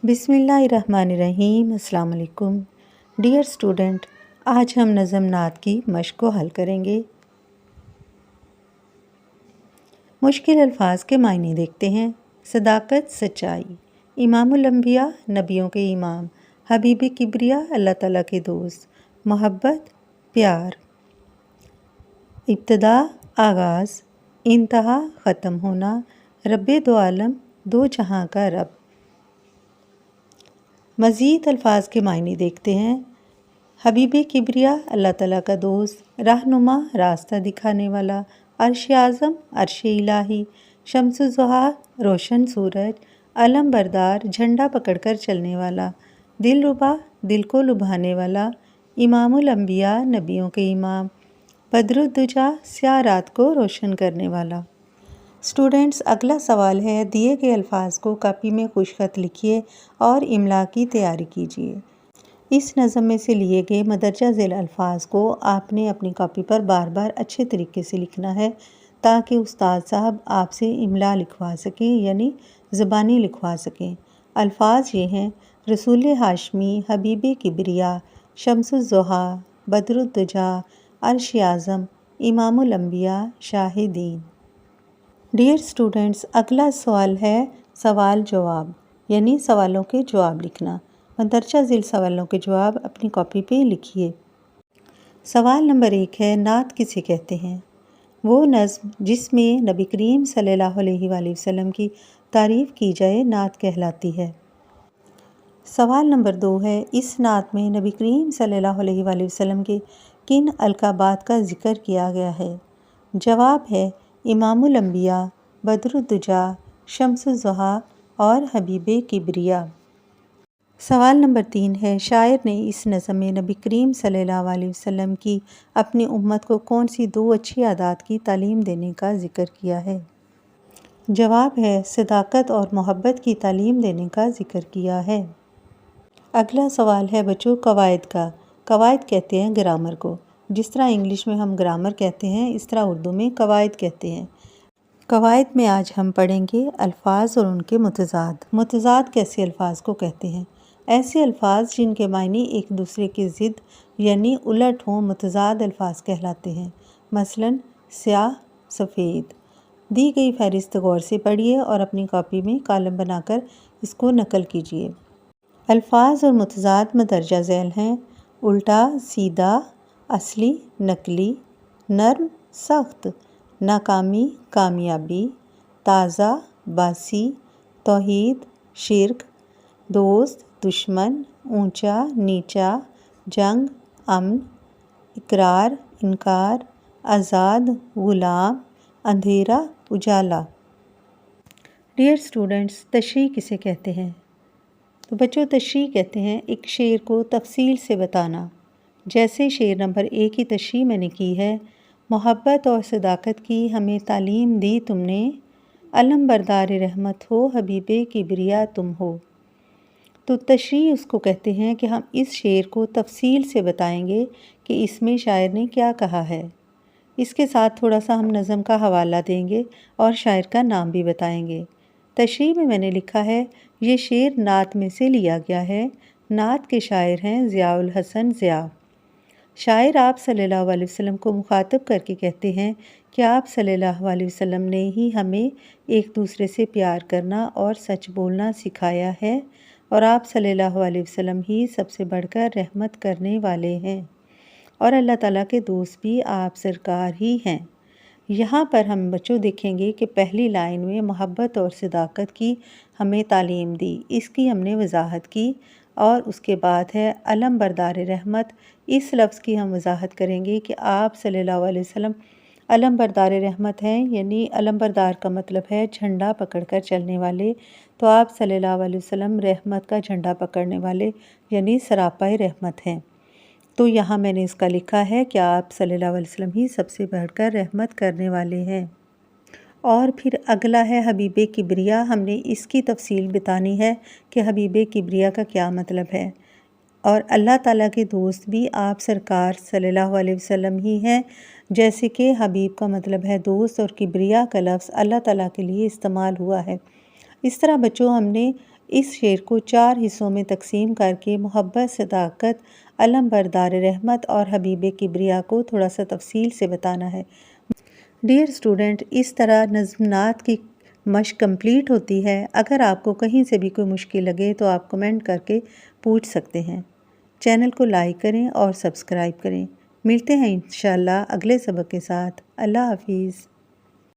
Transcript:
بسم اللہ الرحمن الرحیم۔ السلام علیکم ڈیئر اسٹوڈنٹ، آج ہم نظم نعت کی مشق کو حل کریں گے۔ مشکل الفاظ کے معنی دیکھتے ہیں۔ صداقت، سچائی، امام الانبیاء، نبیوں کے امام، حبیب کبریا، اللہ تعالیٰ کے دوست، محبت، پیار، ابتدا، آغاز، انتہا، ختم ہونا، رب دو عالم، دو جہاں کا رب۔ مزید الفاظ کے معنی دیکھتے ہیں۔ حبیب کبریا، اللہ تعالیٰ کا دوست، رہنما، راستہ دکھانے والا، عرش اعظم، عرش الہی، شمس الضحیٰ، روشن سورج، علم بردار، جھنڈا پکڑ کر چلنے والا، دل ربا، دل کو لبھانے والا، امام الانبیاء، نبیوں کے امام، بدر الدجا، سیاہ رات کو روشن کرنے والا۔ اسٹوڈنٹس، اگلا سوال ہے، دیے گئے الفاظ کو کاپی میں خوش خط لکھیے اور املا کی تیاری کیجیے۔ اس نظم میں سے لیے گئے مندرجہ ذیل الفاظ کو آپ نے اپنی کاپی پر بار بار اچھے طریقے سے لکھنا ہے تاکہ استاد صاحب آپ سے املا لکھوا سکیں، یعنی زبانی لکھوا سکیں۔ الفاظ یہ ہیں: رسول ہاشمی، حبیب کبریا، شمس الضحیٰ، بدر الدجا، عرش اعظم، امام الانبیاء، شاہ دین۔ ڈیئر اسٹوڈنٹس، اگلا سوال ہے سوال جواب، یعنی سوالوں کے جواب لکھنا۔ مندرجہ ذیل سوالوں کے جواب اپنی کاپی پہ لکھیے۔ سوال نمبر 1 ہے، نعت کسے کہتے ہیں؟ وہ نظم جس میں نبی کریم صلی اللہ علیہ وآلہ وسلم کی تعریف کی جائے نعت کہلاتی ہے۔ سوال نمبر 2 ہے، اس نعت میں نبی کریم صلی اللہ علیہ وآلہ وسلم کے کن القابات کا ذکر کیا گیا ہے؟ جواب ہے امام الانبیاء، بدر الدجا، شمس الضحیٰ اور حبیب کبریا۔ سوال نمبر 3 ہے، شاعر نے اس نظم میں نبی کریم صلی اللہ علیہ وسلم کی اپنی امت کو کون سی 2 اچھی عادات کی تعلیم دینے کا ذکر کیا ہے؟ جواب ہے صداقت اور محبت کی تعلیم دینے کا ذکر کیا ہے۔ اگلا سوال ہے بچوں قواعد کا۔ قواعد کہتے ہیں گرامر کو۔ جس طرح انگلش میں ہم گرامر کہتے ہیں، اس طرح اردو میں قواعد کہتے ہیں۔ قواعد میں آج ہم پڑھیں گے الفاظ اور ان کے متضاد۔ متضاد کیسے الفاظ کو کہتے ہیں؟ ایسے الفاظ جن کے معنی ایک دوسرے کے ضد یعنی الٹ ہوں، متضاد الفاظ کہلاتے ہیں۔ مثلاً سیاہ، سفید۔ دی گئی فہرست غور سے پڑھیے اور اپنی کاپی میں کالم بنا کر اس کو نقل کیجیے۔ الفاظ اور متضاد مندرجہ ذیل ہیں: الٹا، سیدھا، اصلی، نقلی، نرم، سخت، ناکامی، کامیابی، تازہ، باسی، توحید، شرک، دوست، دشمن، اونچا، نیچا، جنگ، امن، اقرار، انکار، آزاد، غلام، اندھیرا، اجالا۔ ڈیئر اسٹوڈنٹس، تشریح کسے کہتے ہیں؟ تو بچوں، تشریح کہتے ہیں ایک شعر کو تفصیل سے بتانا۔ جیسے شعر نمبر 1 کی تشریح میں نے کی ہے، محبت اور صداقت کی ہمیں تعلیم دی تم نے، علم بردار رحمت ہو، حبیب کبریا تم ہو۔ تو تشریح اس کو کہتے ہیں کہ ہم اس شعر کو تفصیل سے بتائیں گے کہ اس میں شاعر نے کیا کہا ہے۔ اس کے ساتھ تھوڑا سا ہم نظم کا حوالہ دیں گے اور شاعر کا نام بھی بتائیں گے۔ تشریح میں نے لکھا ہے، یہ شعر نعت میں سے لیا گیا ہے۔ نعت کے شاعر ہیں ضیاء الحسن ضیاء۔ شاعر آپ صلی اللہ علیہ وسلم کو مخاطب کر کے کہتے ہیں کہ آپ صلی اللہ علیہ وسلم نے ہی ہمیں ایک دوسرے سے پیار کرنا اور سچ بولنا سکھایا ہے، اور آپ صلی اللہ علیہ وسلم ہی سب سے بڑھ کر رحمت کرنے والے ہیں، اور اللہ تعالیٰ کے دوست بھی آپ سرکار ہی ہیں۔ یہاں پر ہم بچوں دیکھیں گے کہ پہلی لائن میں محبت اور صداقت کی ہمیں تعلیم دی، اس کی ہم نے وضاحت کی، اور اس کے بعد ہے علم بردار رحمت۔ اس لفظ کی ہم وضاحت کریں گے کہ آپ صلی اللہ علیہ وسلم علم بردار رحمت ہیں، یعنی علم بردار کا مطلب ہے جھنڈا پکڑ کر چلنے والے، تو آپ صلی اللہ علیہ وسلم رحمت کا جھنڈا پکڑنے والے یعنی سراپائے رحمت ہیں۔ تو یہاں میں نے اس کا لکھا ہے کہ آپ صلی اللہ علیہ وسلم ہی سب سے بڑھ کر رحمت کرنے والے ہیں۔ اور پھر اگلا ہے حبیب کبریا۔ ہم نے اس کی تفصیل بتانی ہے کہ حبیب کبریا کا کیا مطلب ہے، اور اللہ تعالیٰ کے دوست بھی آپ سرکار صلی اللہ علیہ وسلم ہی ہیں، جیسے کہ حبیب کا مطلب ہے دوست اور کبریا کا لفظ اللہ تعالیٰ کے لیے استعمال ہوا ہے۔ اس طرح بچوں ہم نے اس شعر کو 4 حصوں میں تقسیم کر کے محبت، صداقت، علم بردار رحمت اور حبیب کبریا کو تھوڑا سا تفصیل سے بتانا ہے۔ ڈیئر اسٹوڈنٹ، اس طرح نظم نعت کی مشق کمپلیٹ ہوتی ہے۔ اگر آپ کو کہیں سے بھی کوئی مشکل لگے تو آپ کمنٹ کر کے پوچھ سکتے ہیں۔ چینل کو لائک کریں اور سبسکرائب کریں۔ ملتے ہیں انشاءاللہ اگلے سبق کے ساتھ۔ اللہ حافظ۔